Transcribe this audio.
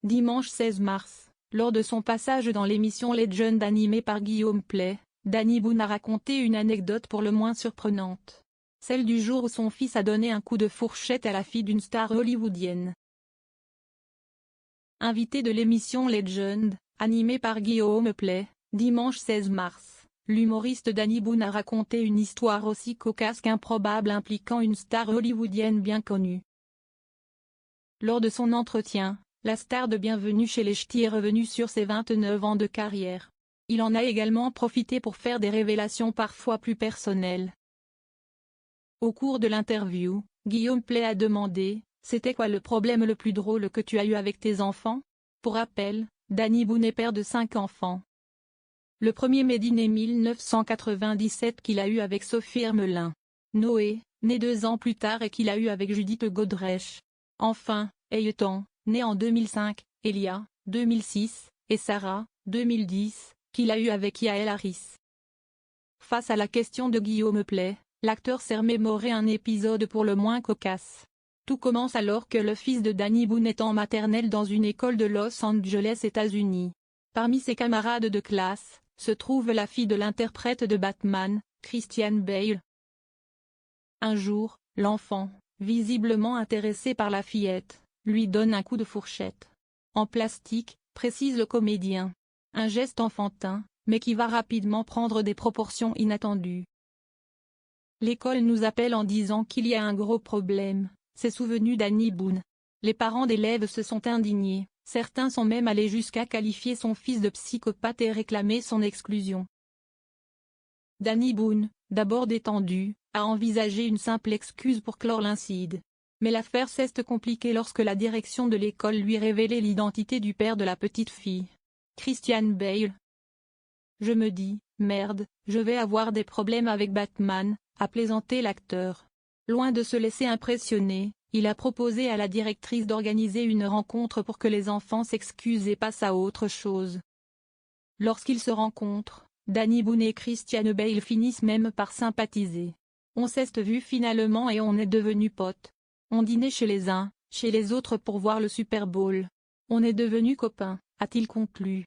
dimanche 16 mars, lors de son passage dans l'émission Legend animée par Guillaume Pley, Danny Boone a raconté une anecdote pour le moins surprenante. Celle du jour où son fils a donné un coup de fourchette à la fille d'une star hollywoodienne. Invité de l'émission Legend, animée par Guillaume Pley, dimanche 16 mars, l'humoriste Danny Boone a raconté une histoire aussi cocasse qu'improbable impliquant une star hollywoodienne bien connue. Lors de son entretien, la star de Bienvenue chez les Ch'tis est revenue sur ses 29 ans de carrière. Il en a également profité pour faire des révélations parfois plus personnelles. Au cours de l'interview, Guillaume Pley a demandé « C'était quoi le problème le plus drôle que tu as eu avec tes enfants ?» Pour rappel, Danny Boone est père de 5 enfants. Le premier Made né 1997 qu'il a eu avec Sophie Hermelin. Noé, né 2 ans plus tard et qu'il a eu avec Judith Godrèche. Enfin, Ethan, né en 2005, Elia, 2006, et Sarah, 2010, qu'il a eu avec Yael Harris. Face à la question de Guillaume Pley, l'acteur s'est remémoré un épisode pour le moins cocasse. Tout commence alors que le fils de Danny Boone est en maternelle dans une école de Los Angeles, États-Unis. Parmi ses camarades de classe, se trouve la fille de l'interprète de Batman, Christian Bale. Un jour, l'enfant, visiblement intéressé par la fillette, lui donne un coup de fourchette. En plastique, précise le comédien. Un geste enfantin, mais qui va rapidement prendre des proportions inattendues. L'école nous appelle en disant qu'il y a un gros problème, s'est souvenu Danny Boone. Les parents d'élèves se sont indignés, certains sont même allés jusqu'à qualifier son fils de psychopathe et réclamer son exclusion. Danny Boone, d'abord détendu, a envisagé une simple excuse pour clore l'incide. Mais l'affaire s'est compliquée lorsque la direction de l'école lui révélait l'identité du père de la petite fille. Christian Bale. Je me dis, merde, je vais avoir des problèmes avec Batman, a plaisanté l'acteur. Loin de se laisser impressionner, il a proposé à la directrice d'organiser une rencontre pour que les enfants s'excusent et passent à autre chose. Lorsqu'ils se rencontrent, Danny Boone et Christian Bale finissent même par sympathiser. On s'est vu finalement et on est devenus potes. On dînait chez les uns, chez les autres pour voir le Super Bowl. On est devenus copains, a-t-il conclu.